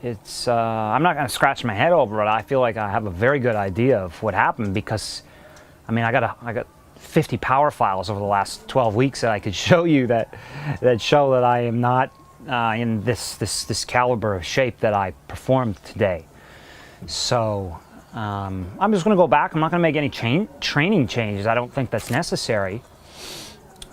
it's I'm not going to scratch my head over it. I feel like I have a very good idea of what happened because, I mean, I got 50 power files over the last 12 weeks that I could show you that show that I am not in this caliber of shape that I performed today. So I'm just going to go back. I'm not going to make any training changes. I don't think that's necessary.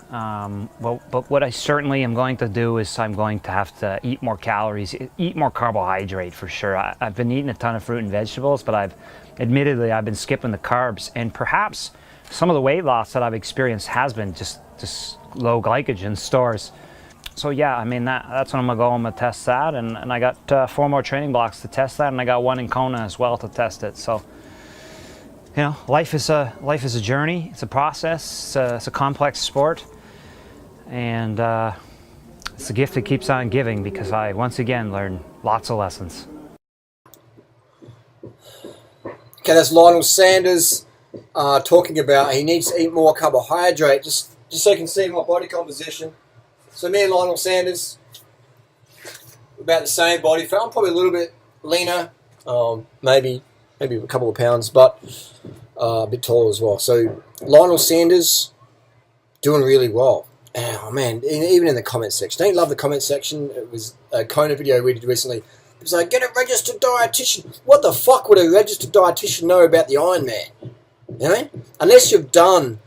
But what I certainly am going to do is I'm going to have to eat more calories, eat more carbohydrate for sure. I've been eating a ton of fruit and vegetables, but I've been skipping the carbs, and perhaps some of the weight loss that I've experienced has been just low glycogen stores. So yeah, I mean that's when I'm gonna go. I'm gonna test that, and I got 4 more training blocks to test that, and I got 1 in Kona as well to test it. So, you know, life is a journey. It's a process. It's a complex sport. And it's a gift that keeps on giving because I once again learned lots of lessons. Okay, that's Lionel Sanders talking about he needs to eat more carbohydrate, just so you can see my body composition. So me and Lionel Sanders, about the same body fat. I'm probably a little bit leaner, maybe a couple of pounds, but a bit taller as well. So Lionel Sanders doing really well. Oh man, even in the comment section. Don't you love the comment section? It was a Kona video we did recently. It was like, get a registered dietitian. What the fuck would a registered dietitian know about the Ironman? You know? Unless you've done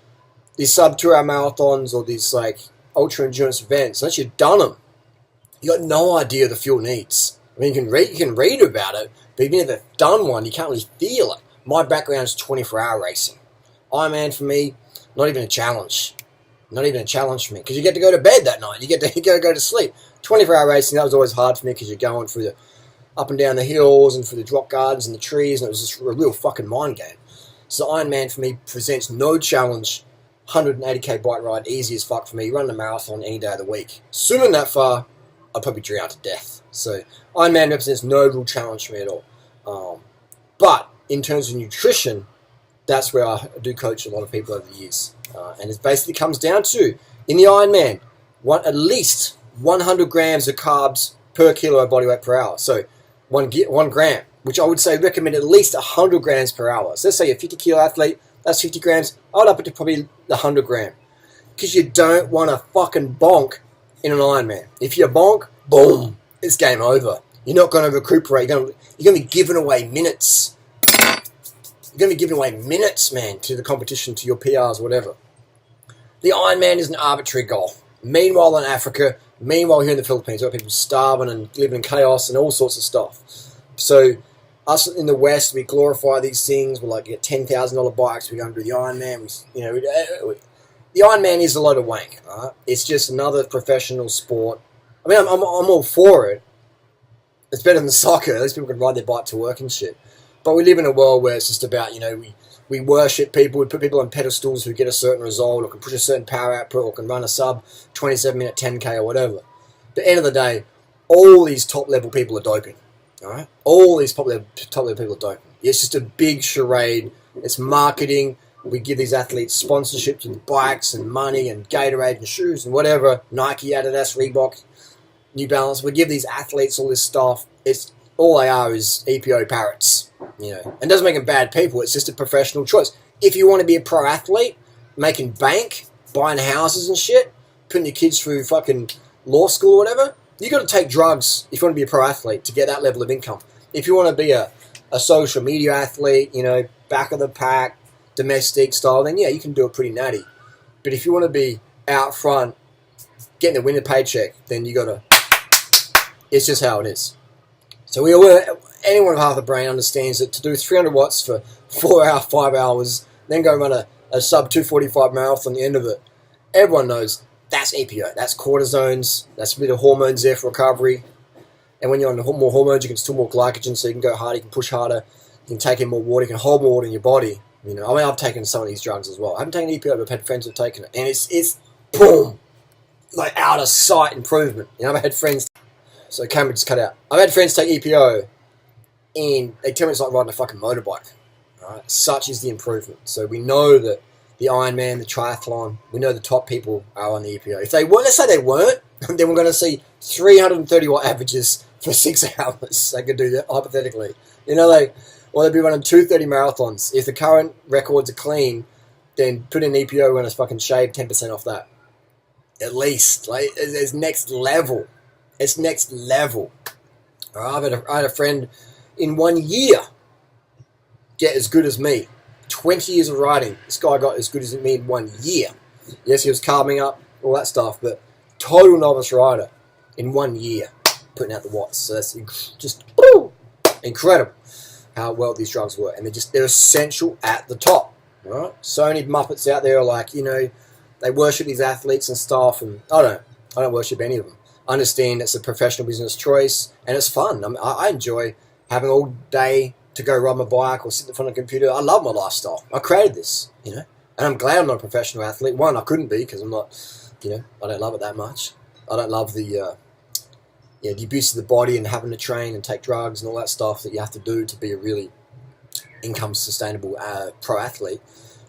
these sub 2 hour marathons or these like ultra endurance events, unless you've done them, you got no idea of the fuel needs. I mean, you can read about it, but if you've never done one, you can't really feel it. My background is 24-hour racing. Ironman for me, not even a challenge. Not even a challenge for me, because you get to go to bed that night. You get to go to sleep. 24-hour racing, that was always hard for me because you're going through the up and down the hills and through the drop gardens and the trees, and it was just a real fucking mind game. So Ironman for me presents no challenge. 180k bike ride, easy as fuck for me. Run a marathon any day of the week. Swimming that far, I'd probably drown to death. So Ironman represents no real challenge for me at all. But in terms of nutrition, that's where I do coach a lot of people over the years. And it basically comes down to, in the Ironman, at least 100 grams of carbs per kilo of body weight per hour. So 1 gram, which I would say recommend at least 100 grams per hour. So let's say you're a 50 kilo athlete, that's 50 grams. I would up it to probably the 100 gram. Because you don't want to fucking bonk in an Ironman. If you bonk, boom, it's game over. You're not going to recuperate. You're going to be giving away minutes. You're going to be giving away minutes, man, to the competition, to your PRs, whatever. The Ironman is an arbitrary goal. Meanwhile in Africa, meanwhile here in the Philippines, there are people starving and living in chaos and all sorts of stuff. So us in the West, we glorify these things. We're like, get $10,000 bikes. We're going to do the Ironman. The Ironman is a load of wank. Right? It's just another professional sport. I mean, I'm all for it. It's better than soccer. At least people can ride their bike to work and shit. But we live in a world where it's just about, we worship people. We put people on pedestals who get a certain result or can push a certain power output or can run a sub 27-minute 10K or whatever. At the end of the day, all these top-level people are doping. All right? All these top-level people are doping. It's just a big charade. It's marketing. We give these athletes sponsorships and bikes and money and Gatorade and shoes and whatever. Nike, Adidas, Reebok, New Balance. We give these athletes all this stuff. It's all they are is EPO parrots. And it doesn't make them bad people. It's just a professional choice. If you want to be a pro athlete, making bank, buying houses and shit, putting your kids through fucking law school or whatever, you got to take drugs if you want to be a pro athlete to get that level of income. If you want to be a social media athlete, back of the pack, domestic style, then yeah, you can do it pretty natty. But if you want to be out front, getting a winning paycheck, then you got to. It's just how it is. So anyone with half a brain understands that to do 300 watts for 5 hours, then go run a sub 245 marathon at the end of it, everyone knows that's EPO. That's cortisones. That's a bit of hormones there for recovery. And when you're on more hormones, you can store more glycogen, so you can go harder, you can push harder, you can take in more water, you can hold more water in your body. I've taken some of these drugs as well. I haven't taken EPO, but I've had friends who've taken it. And it's boom, like out of sight improvement. I've had friends, so camera just cut out. I've had friends take EPO, and they tell me it's like riding a fucking motorbike. Right? Such is the improvement. So we know that the Ironman, the triathlon, we know the top people are on the EPO. If they weren't, let's say they weren't, then we're going to see 330 watt averages for 6 hours. They could do that, hypothetically. You know, they'd be running 2:30 marathons. If the current records are clean, then put in EPO and a fucking shave 10% off that. At least. Like, it's next level. It's next level. I had a friend in 1 year get as good as me. 20 years of riding. This guy got as good as me in 1 year. Yes, he was carving up, all that stuff, but total novice rider in 1 year, putting out the watts. So that's just incredible how well these drugs work. And they're essential at the top. Right? So many muppets out there are like, you know, they worship these athletes and stuff, and I don't worship any of them. I understand it's a professional business choice, and it's fun. I enjoy having all day to go ride my bike or sit in front of a computer. I love my lifestyle. I created this, you know, and I'm glad I'm not a professional athlete. One, I couldn't be because I'm not, you know, I don't love it that much. I don't love the abuse of the body and having to train and take drugs and all that stuff that you have to do to be a really income sustainable pro athlete.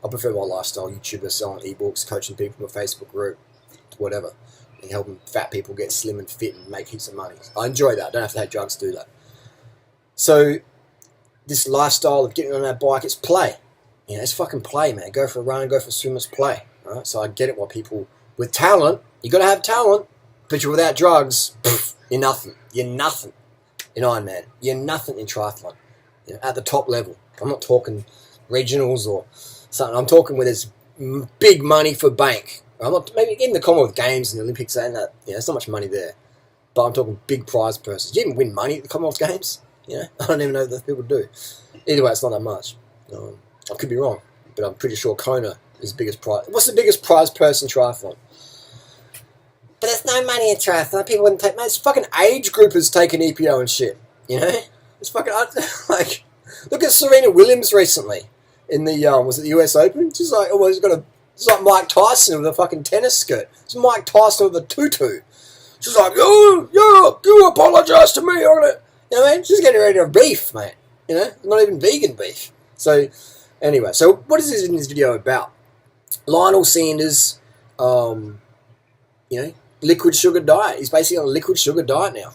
I prefer my lifestyle. YouTuber, selling ebooks, coaching people in a Facebook group, whatever, and helping fat people get slim and fit and make heaps of money. I enjoy that. I don't have to take drugs to do that. So this lifestyle of getting on that bike, it's play. You know, it's fucking play, man. Go for a run, go for a swim, it's play. All right? So I get it why people with talent, you got to have talent, but you're without drugs, you're nothing. You're nothing in Ironman. You're nothing in triathlon. You know, at the top level. I'm not talking regionals or something. I'm talking where there's big money for bank. I'm not maybe in the Commonwealth Games and the Olympics and that. You know, there's not much money there, but I'm talking big prize purses. Do you even win money at the Commonwealth Games? You know, I don't even know that people do. Either way, it's not that much. I could be wrong, but I'm pretty sure Kona is the biggest prize. What's the biggest prize purse in triathlon? But there's no money in triathlon. People wouldn't take. Man, it's fucking age groupers taking EPO and shit. You know, it's fucking like. Look at Serena Williams recently in the was it the US Open? She's like, oh, it's like Mike Tyson with a fucking tennis skirt. It's Mike Tyson with a tutu. She's like, you apologise to me on it. You know what I mean? She's getting ready to have beef, mate. You know, not even vegan beef. So, anyway, so what is this video about? Lionel Sanders, you know, liquid sugar diet. He's basically on a liquid sugar diet now.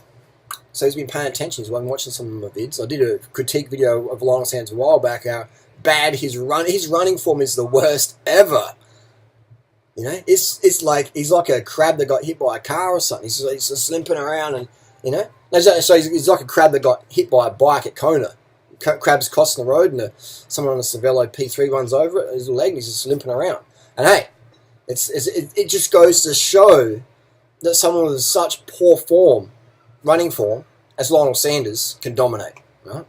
So he's been paying attention. He's been watching some of my vids. I did a critique video of Lionel Sanders a while back, how bad his running form is, the worst ever. You know, it's like he's like a crab that got hit by a car or something. He's just limping around, and you know, so he's like a crab that got hit by a bike at Kona. Crab's crossing the road, and someone on a Cervelo P3 runs over it, his leg, and he's just limping around. And hey, it just goes to show that someone with such poor form, running form, as Lionel Sanders can dominate. Right?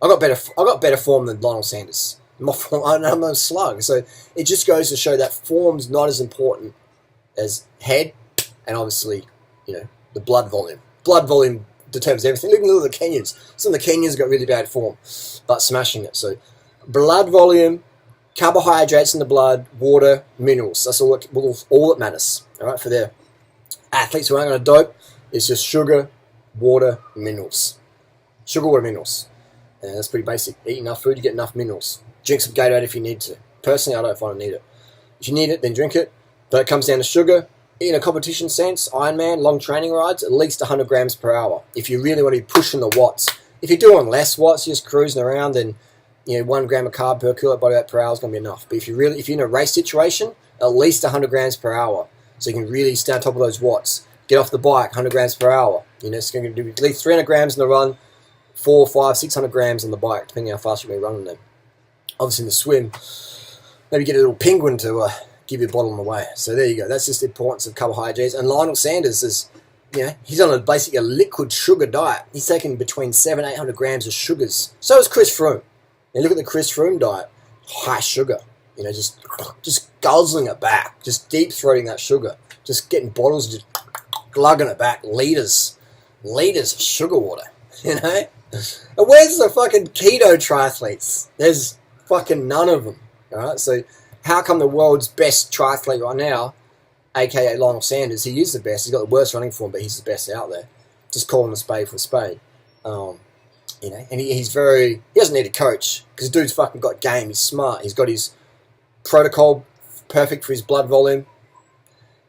I got better form than Lionel Sanders. I'm a slug. So it just goes to show that form's not as important as head and obviously, you know, the blood volume. Blood volume determines everything. Look at the Kenyans. Some of the Kenyans got really bad form, but smashing it. So blood volume, carbohydrates in the blood, water, minerals. That's all that matters. All right, for their athletes who aren't going to dope, it's just sugar, water, minerals. Sugar, water, minerals. And that's pretty basic. Eat enough food, you get enough minerals. Drink some Gatorade if you need to. Personally, I don't find I need it. If you need it, then drink it. But it comes down to sugar. In a competition sense, Ironman, long training rides, at least 100 grams per hour. If you really want to be pushing the watts. If you're doing less watts, you're just cruising around, then 1 gram of carb per kilo body weight per hour is going to be enough. But if you're in a race situation, at least 100 grams per hour. So you can really stay on top of those watts. Get off the bike, 100 grams per hour. It's going to do at least 300 grams in the run, 400, 500, 600 grams on the bike, depending how fast you're going to be running them. Obviously in the swim, maybe get a little penguin to give you a bottle on the way. So there you go. That's just the importance of carbohydrates. And Lionel Sanders is, he's on basically a liquid sugar diet. He's taking between 700 and 800 grams of sugars. So is Chris Froome. Now look at the Chris Froome diet. High sugar. Just guzzling it back. Just deep throating that sugar. Just getting bottles, just glugging it back. Liters of sugar water. And where's the fucking keto triathletes? There's fucking none of them. Alright, so how come the world's best triathlete right now, aka Lionel Sanders, he is the best, he's got the worst running form, but he's the best out there. Just calling a spade for a spade. And he doesn't need a coach, because the dude's fucking got game, he's smart, he's got his protocol perfect for his blood volume.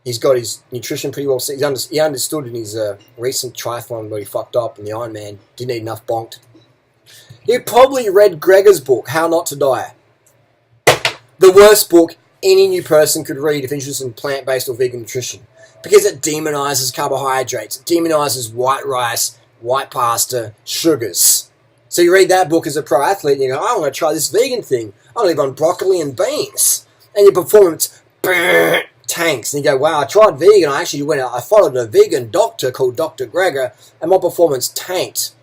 he's got his nutrition pretty well set. He understood in his recent triathlon where he fucked up in the Ironman, didn't eat enough bonked. He probably read Gregor's book, How Not to Die. The worst book any new person could read if interested in plant-based or vegan nutrition. Because it demonizes carbohydrates. It demonizes white rice, white pasta, sugars. So you read that book as a pro athlete and you go, I want to try this vegan thing. I live on broccoli and beans. And your performance tanks. And you go, wow, I tried vegan. I followed a vegan doctor called Dr. Gregor and my performance tanked.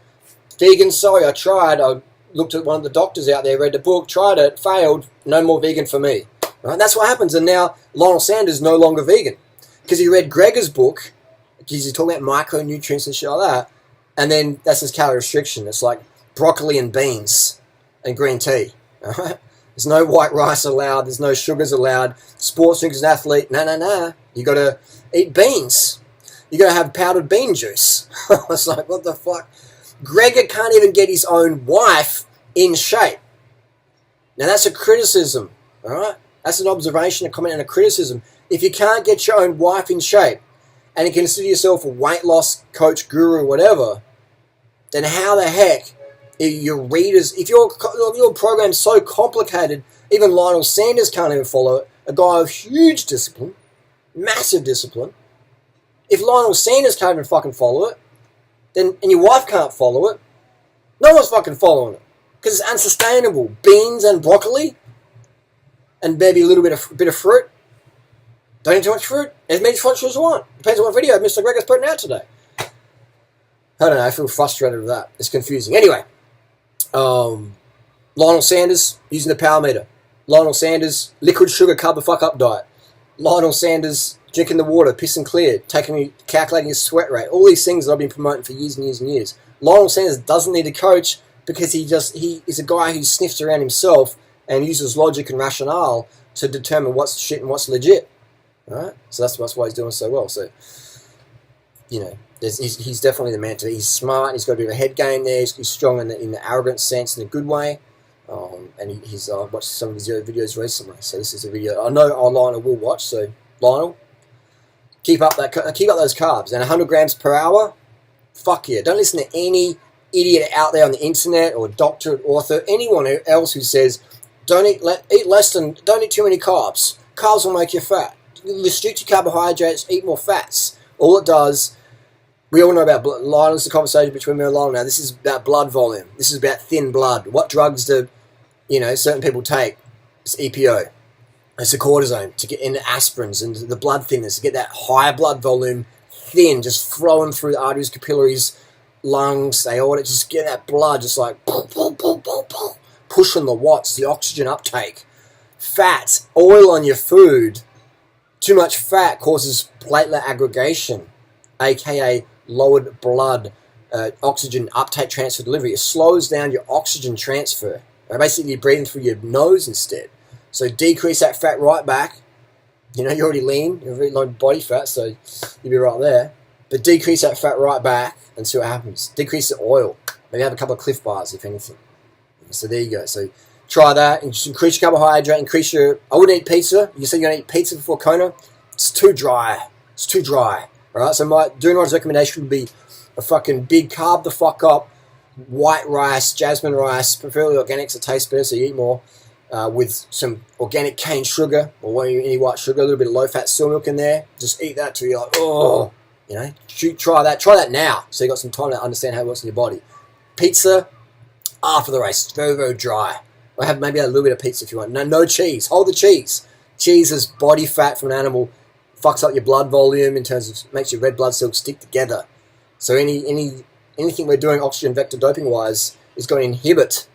Vegan, sorry, I looked at one of the doctors out there, read the book, tried it, failed, no more vegan for me. Right? That's what happens. And now Lionel Sanders is no longer vegan. Because he read Gregor's book, because he's talking about micronutrients and shit like that, and then that's his calorie restriction. It's like broccoli and beans and green tea. Right? There's no white rice allowed. There's no sugars allowed. Sports drinkers, an athlete, no. You got to eat beans. You got to have powdered bean juice. It's like, what the fuck? Gregor can't even get his own wife in shape. Now that's a criticism, all right? That's an observation, a comment, and a criticism. If you can't get your own wife in shape and you consider yourself a weight loss coach, guru, whatever, then how the heck are your readers, if your program's so complicated, even Lionel Sanders can't even follow it, a guy of huge discipline, massive discipline. If Lionel Sanders can't even fucking follow it, then and your wife can't follow it, no one's fucking following it. Because it's unsustainable. Beans and broccoli and maybe a little bit of fruit. Don't eat too much fruit. As many fruits as you want. Depends on what video Mr. Gregor's putting out today. I don't know. I feel frustrated with that. It's confusing. Anyway, Lionel Sanders using the power meter. Lionel Sanders liquid sugar carb the fuck up diet. Lionel Sanders drinking the water, pissing clear, calculating his sweat rate. All these things that I've been promoting for years and years and years. Lionel Sanders doesn't need a coach because he is a guy who sniffs around himself and uses logic and rationale to determine what's shit and what's legit. Right? So that's why he's doing so well. So, you know, he's definitely the man to be. He's smart. He's got a bit of a head game there. He's strong in the arrogant sense, in a good way. And he's watched some of his videos recently. So this is a video I know Lionel will watch. So Lionel, keep up those carbs. And 100 grams per hour, fuck yeah. Don't listen to any idiot out there on the internet or doctor, author, anyone else who says don't eat too many carbs. Carbs will make you fat. Restrict your carbohydrates, eat more fats. All it does, we all know about blood. Lionel's the conversation between me and Lionel now. This is about blood volume. This is about thin blood. What drugs do certain people take? It's EPO. It's the cortisone to get into aspirins and the blood thinners to get that higher blood volume, thin, just flowing through the arteries, capillaries, lungs, aorta, just get that blood just like pushing the watts, the oxygen uptake. Fat, oil on your food. Too much fat causes platelet aggregation, aka lowered blood oxygen uptake, transfer, delivery. It slows down your oxygen transfer. Basically, you're breathing through your nose instead. So decrease that fat right back. You know, you're already lean, you're already low body fat, so you'll be right there. But decrease that fat right back and see what happens. Decrease the oil. Maybe have a couple of Cliff Bars, if anything. So there you go. So try that. And just increase your carbohydrate. I wouldn't eat pizza. You said you're going to eat pizza before Kona. It's too dry. It's too dry. All right. So my Durianriders recommendation would be a fucking big carb the fuck up, white rice, jasmine rice, preferably organics that taste better, so you eat more, with some organic cane sugar or any white sugar, a little bit of low-fat soy milk in there. Just eat that till you're like, oh, you know. Try that. Try that now, so you got some time to understand how it works in your body. Pizza after the race. It's very, very dry. Or have maybe a little bit of pizza if you want. No cheese. Hold the cheese. Cheese is body fat from an animal. Fucks up your blood volume in terms of makes your red blood cells stick together. So anything we're doing oxygen vector doping wise is going to inhibit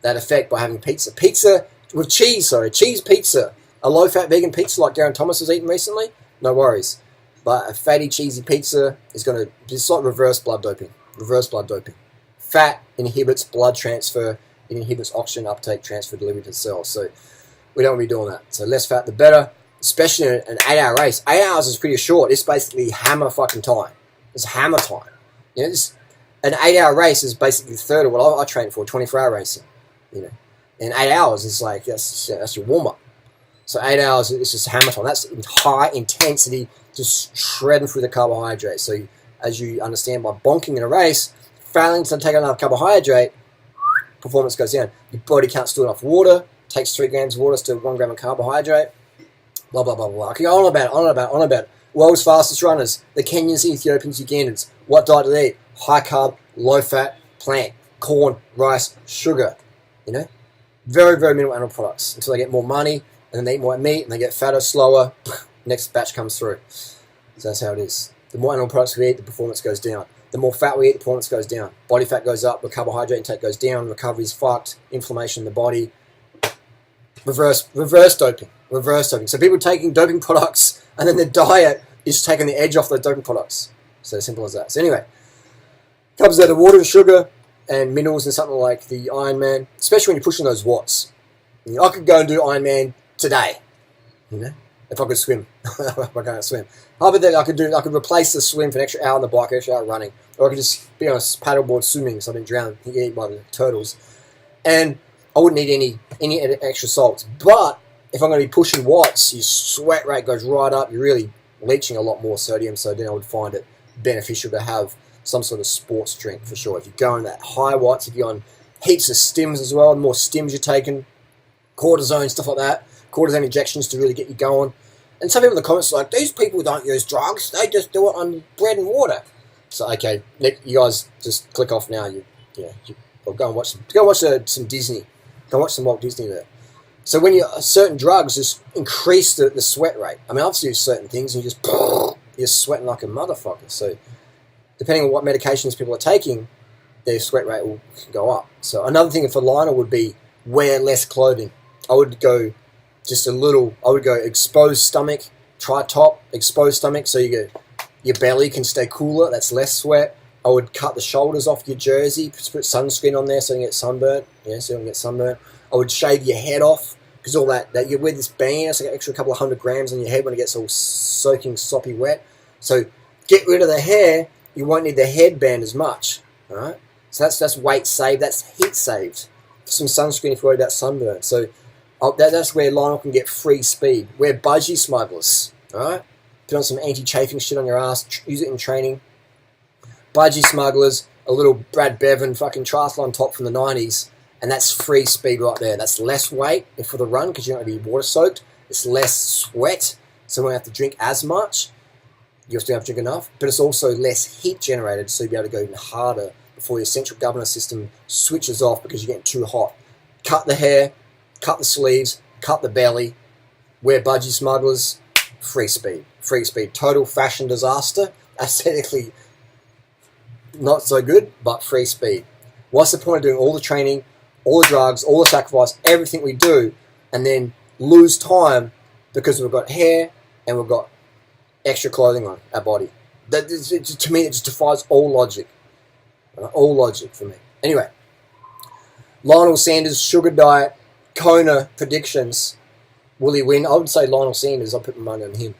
that effect by having pizza. Pizza with cheese, cheese pizza. A low fat vegan pizza like Darren Thomas has eaten recently, no worries. But a fatty cheesy pizza is going to just like reverse blood doping. Reverse blood doping. Fat inhibits blood transfer. It inhibits oxygen uptake, transfer, delivery to the cells. So we don't want to be doing that. So less fat, the better. Especially in an 8-hour race. 8 hours is pretty short. It's basically hammer fucking time. It's hammer time. You know, an 8-hour race is basically a third of what I train for, 24-hour racing. You know, and 8 hours is like that's your warm up. So 8 hours is just hammer time. That's high intensity just shredding through the carbohydrate. So as you understand, by bonking in a race, failing to take enough carbohydrate, performance goes down. Your body can't store enough water, takes 3 grams of water, still 1 gram of carbohydrate, blah, blah, blah, blah. I can go on about it, on and about it. World's fastest runners, the Kenyans, Ethiopians, Ugandans. What diet do they eat? High carb, low fat, plant, corn, rice, sugar. Very, very minimal animal products until they get more money, and then they eat more meat, and they get fatter, slower. Next batch comes through. So that's how it is. The more animal products we eat, the performance goes down. The more fat we eat, the performance goes down. Body fat goes up, the carbohydrate intake goes down, recovery is fucked, inflammation in the body. Reverse doping. So people taking doping products, and then their diet is taking the edge off those doping products. So simple as that. So anyway, carbs are the water and sugar and minerals and something like the Ironman, especially when you're pushing those watts. I could go and do Ironman today, if I could swim. If I can't swim. I could replace the swim for an extra hour on the bike, an extra hour running, or I could just be on a paddleboard swimming so I didn't drown, eaten by the turtles, and I wouldn't need any extra salts. But if I'm going to be pushing watts, your sweat rate goes right up. You're really leaching a lot more sodium, so then I would find it beneficial to have some sort of sports drink for sure. If you're going that high watts, if you're on heaps of stims as well, the more stims you're taking, cortisone, stuff like that, cortisone injections to really get you going. And some people in the comments are like, these people don't use drugs, they just do it on bread and water. So okay, you guys just click off now. Or go and watch some Disney. Go and watch some Walt Disney there. So when certain drugs just increase the sweat rate. I mean, I've used certain things and you're sweating like a motherfucker. So depending on what medications people are taking, their sweat rate will go up. So another thing for Lionel would be wear less clothing. I would go exposed stomach, try top, exposed stomach, so your belly can stay cooler, that's less sweat. I would cut the shoulders off your jersey, put sunscreen on there so you don't get sunburnt. I would shave your head off, because all that you wear this band, it's like an extra couple of 100 grams on your head when it gets all soaking, soppy wet. So get rid of the hair, you won't need the headband as much. All right? So that's weight saved, that's heat saved. Some sunscreen if you're worried about sunburn. So that's where Lionel can get free speed. Wear budgie smugglers, alright? Put on some anti-chafing shit on your ass, use it in training. Budgie smugglers, a little Brad Bevan fucking triathlon top from the 90s, and that's free speed right there. That's less weight for the run because you're not going to be water soaked. It's less sweat, so you won't have to drink as much. You still have to drink enough, but it's also less heat generated, so you'll be able to go even harder before your central governor system switches off because you're getting too hot. Cut the hair, cut the sleeves, cut the belly, wear budgie smugglers, free speed. Free speed. Total fashion disaster. Aesthetically not so good, but free speed. What's the point of doing all the training, all the drugs, all the sacrifice, everything we do, and then lose time because we've got hair and we've got extra clothing on our body? To me, it just defies all logic. All logic for me. Anyway, Lionel Sanders, sugar diet, Kona predictions. Will he win? I would say Lionel Sanders. I'll put my money on him.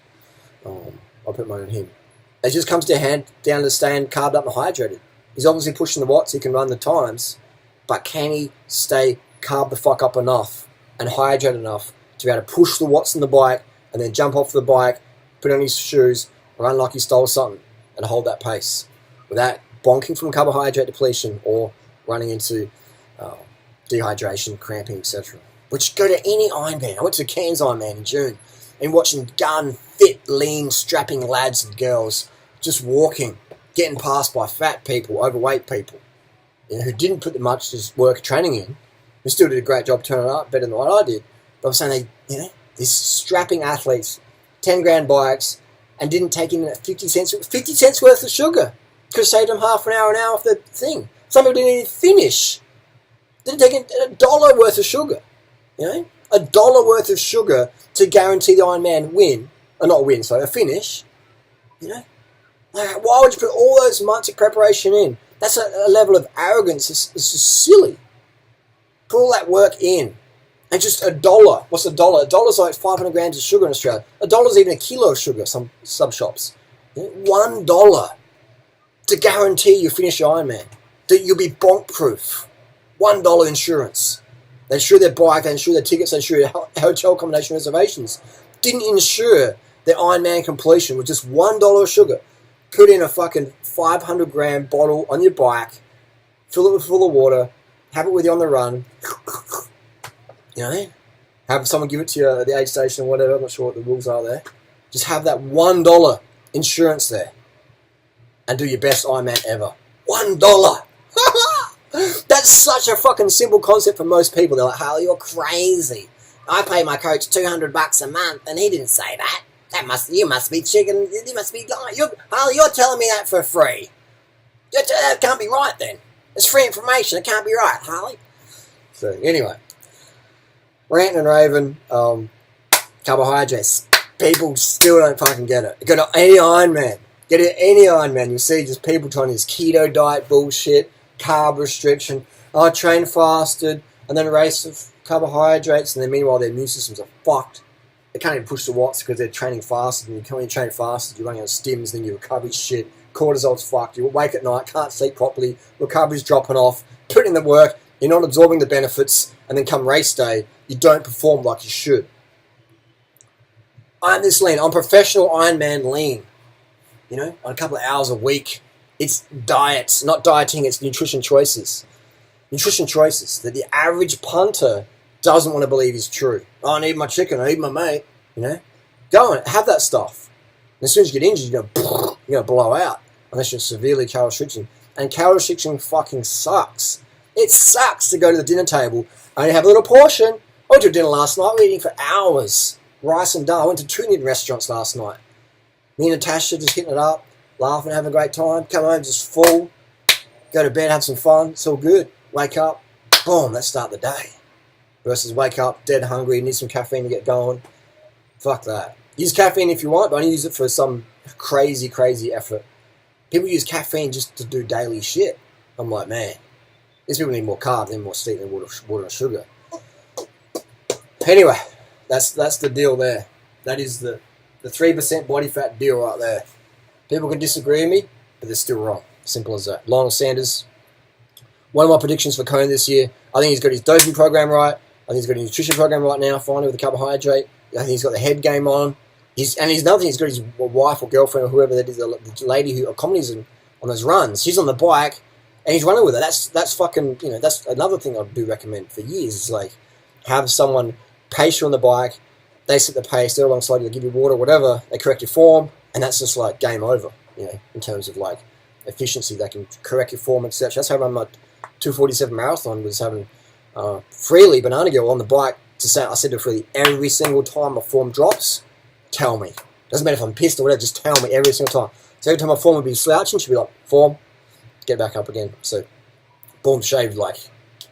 It just comes down to staying carved up and hydrated. He's obviously pushing the watts. He can run the times. But can he stay carved the fuck up enough and hydrated enough to be able to push the watts on the bike and then jump off the bike, put on his shoes, run like he stole something and hold that pace without bonking from carbohydrate depletion or running into dehydration, cramping, etc. Which go to any Ironman. I went to Cairns Ironman in June and watching gun, fit, lean, strapping lads and girls just walking, getting passed by fat people, overweight people, who didn't put much work training in, who still did a great job turning up, better than what I did. But I'm saying these strapping athletes, 10 grand bikes, and didn't take in 50 cents worth of sugar. Could have saved them half an hour off the thing. Some people didn't even finish. Didn't take $1 worth of sugar. $1 worth of sugar to guarantee the Ironman a finish. Why would you put all those months of preparation in? That's a level of arrogance. It's just silly. Put all that work in. And just $1. What's $1? $1's like 500 grams of sugar in Australia. $1's even a kilo of sugar, some sub-shops. $1 to guarantee you finish your Ironman. That you'll be bonk-proof. $1 insurance. They insure their bike, they insure their tickets, they insure their hotel accommodation reservations. Didn't insure their Ironman completion with just $1 of sugar. Put in a fucking 500 gram bottle on your bike, fill it with full of water, have it with you on the run, you know, have someone give it to you at the aid station or whatever, I'm not sure what the rules are there. Just have that $1 insurance there and do your best Ironman ever. $1! That's such a fucking simple concept for most people. They're like, Harley, you're crazy. I pay my coach $200 a month and he didn't say that. You must be chicken. You must be lying. Harley, you're telling me that for free. That can't be right then. It's free information. It can't be right, Harley. So anyway, ranting and raving. Carbohydrates. People still don't fucking get it. Go to any Ironman. Get it any Ironman. You'll see just people trying this keto diet bullshit, carb restriction. Oh, train fasted and then race of carbohydrates, and then meanwhile their immune systems are fucked. They can't even push the watts because they're training fasted, and when you train fasted, you're running on stims, then your recovery's shit, cortisol's fucked, you wake at night, can't sleep properly, recovery's dropping off, put in the work, you're not absorbing the benefits, and then come race day, you don't perform like you should. I'm this lean. I'm professional Ironman lean. You know, on a couple of hours a week. It's diets, not dieting, it's nutrition choices. Nutrition choices that the average punter doesn't want to believe is true. Oh, I need my chicken, I need my mate, you know. Go on, have that stuff. And as soon as you get injured, you're going to blow out unless you're severely calorie restricting. And calorie restriction fucking sucks. It sucks to go to the dinner table and have a little portion. I went to dinner last night, we were eating for hours. Rice and dal. I went to 2 Indian restaurants last night. Me and Natasha just hitting it up, laughing, having a great time. Come home just full. Go to bed, have some fun. It's all good. Wake up, boom, let's start the day. Versus wake up, dead hungry, need some caffeine to get going. Fuck that. Use caffeine if you want, but don't use it for some crazy, crazy effort. People use caffeine just to do daily shit. I'm like, man, these people need more carbs, they need more steak than water and sugar. Anyway, that's the deal there. That is the 3% body fat deal right there. People can disagree with me, but they're still wrong. Simple as that. Lionel Sanders. One of my predictions for Kona this year, I think he's got his dosing program right. I think he's got his nutrition program right now, finally, with the carbohydrate. I think he's got the head game on. He's another thing, he's got his wife or girlfriend or whoever that is, the lady who accompanies him on those runs. She's on the bike, and he's running with her. That's fucking, you know, that's another thing I do recommend for years, is like, have someone pace you on the bike, they set the pace, they're alongside you, they give you water, whatever, they correct your form, and that's just like game over, you know, in terms of like efficiency. They can correct your form, etc. That's how I run my 247 marathon, was having Freely, Banana Girl, on the bike. I said to Freely, every single time my form drops, tell me. Doesn't matter if I'm pissed or whatever, just tell me every single time. So every time my form would be slouching, she'd be like, form, get back up again. So, boom, shaved like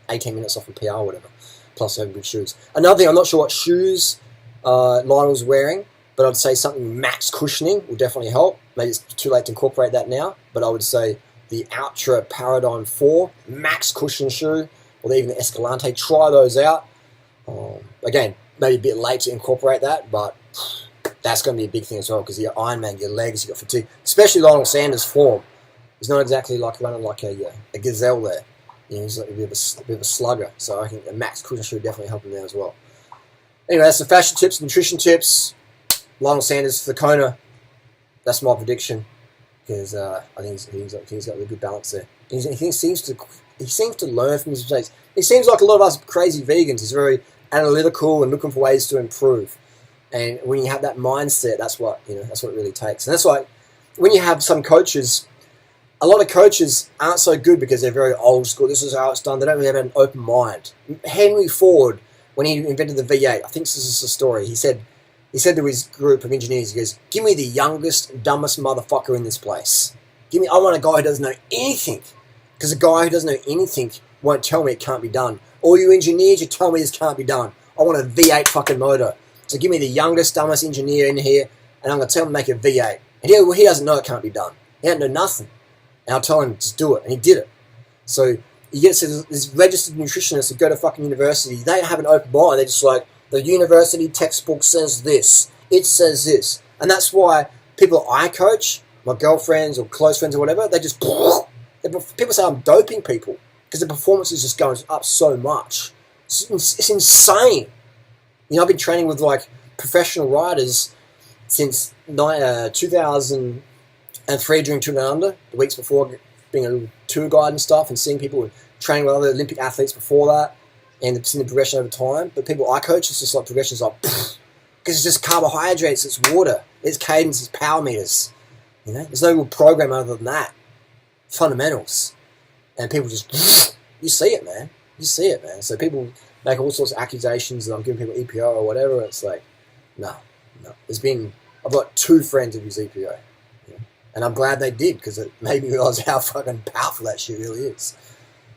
18 minutes off the PR or whatever, plus having good shoes. Another thing, I'm not sure what shoes Lionel's wearing, but I'd say something max cushioning will definitely help. Maybe it's too late to incorporate that now, but I would say the Ultra Paradigm 4 max cushion shoe, or even the Escalante. Try those out. Again, maybe a bit late to incorporate that, but that's going to be a big thing as well, because your Ironman, your legs, you got fatigue. Especially Lionel Sanders' form. He's not exactly like running like a gazelle there. You know, he's like a bit of a slugger. So I think the max cushion shoe definitely help him there as well. Anyway, that's the fashion tips, nutrition tips. Lionel Sanders for Kona. That's my prediction, because I think he's got a good balance there. He seems to learn from his mistakes. He seems like a lot of us crazy vegans. He's very analytical and looking for ways to improve. And when you have that mindset, that's what it really takes. And that's why when you have some coaches, a lot of coaches aren't so good because they're very old school. This is how it's done. They don't really have an open mind. Henry Ford, when he invented the V8, I think this is a story. He said to his group of engineers, he goes, "Give me the youngest, dumbest motherfucker in this place. I want a guy who doesn't know anything. Because a guy who doesn't know anything won't tell me it can't be done. All you engineers, you tell me this can't be done. I want a V8 fucking motor. So give me the youngest, dumbest engineer in here, and I'm going to tell him to make a V8. And he doesn't know it can't be done. He doesn't know nothing. And I'll tell him, just do it. And he did it. So you get to this registered nutritionists who go to fucking university. They have an open mind. They're just like, the university textbook says this. It says this. And that's why people I coach, my girlfriends or close friends or whatever, they just... People say I'm doping people because the performance is just going up so much. It's insane. You know, I've been training with like professional riders since 2003 during Tour Down Under, the weeks before, being a little tour guide and stuff, and seeing people training with other Olympic athletes before that, and seeing the progression over time. But people I coach, it's just like progression is like, because it's just carbohydrates, it's water, it's cadence, it's power meters. You know, there's no real program other than that. Fundamentals. And people just, you see it, man. You see it, man. So people make all sorts of accusations that I'm giving people EPO or whatever. It's like, no. I've got 2 friends who use EPO. You know? And I'm glad they did, because it made me realize how fucking powerful that shit really is.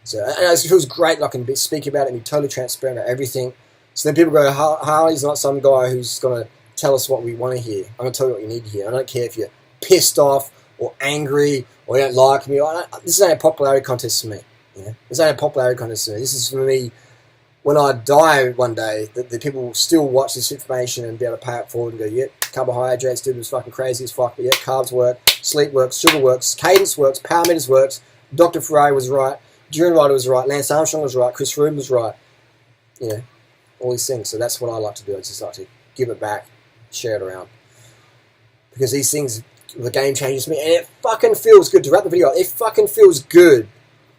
So, and it feels great that I can speak about it and be totally transparent about everything. So then people go, Harley's not some guy who's going to tell us what we want to hear. I'm going to tell you what you need to hear. I don't care if you're pissed off or angry or you don't like me. This ain't a popularity contest for me. You know? This ain't a popularity contest for me. This is for me, when I die one day, that the people will still watch this information and be able to pay it forward and go, yep, carbohydrates, dude, was fucking crazy as fuck, but yep, carbs work, sleep works, sugar works, cadence works, power meters works, Dr. Ferrari was right, Durianrider was right, Lance Armstrong was right, Chris Froome was right, you know, all these things. So that's what I like to do. I just like to give it back, share it around. Because these things, the game changes to me, and it fucking feels good to wrap the video up. It fucking feels good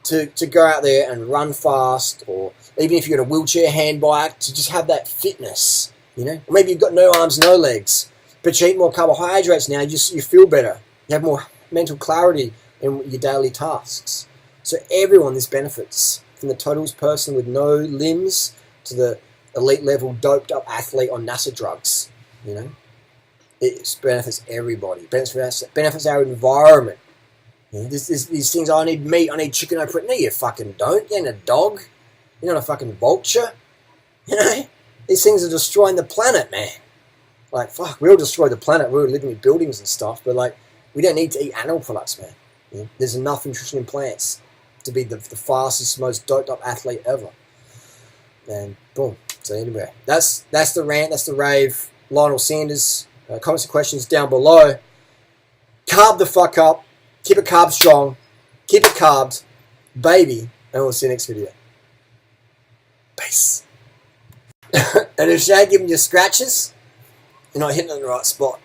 to go out there and run fast, or even if you're in a wheelchair hand bike, to just have that fitness, you know. Or maybe you've got no arms, no legs, but you eat more carbohydrates now, you feel better. You have more mental clarity in your daily tasks. So everyone, this benefits, from the totals person with no limbs to the elite level doped up athlete on NASA drugs, you know. It benefits everybody. It benefits our environment. You know, these things, I need meat, I need chicken, I put. No, you fucking don't. You ain't a dog. You're not a fucking vulture. You know? These things are destroying the planet, man. Like, fuck, we'll destroy the planet. We're living in buildings and stuff, but, like, we don't need to eat animal products, man. You know? There's enough nutrition in plants to be the fastest, most doped up athlete ever. And boom. So anyway, that's the rant, that's the rave. Lionel Sanders. Comments and questions down below. Carb the fuck up. Keep it carb strong. Keep it carbed. Baby. And we'll see you next video. Peace. And if you ain't giving you scratches, you're not hitting it in the right spot.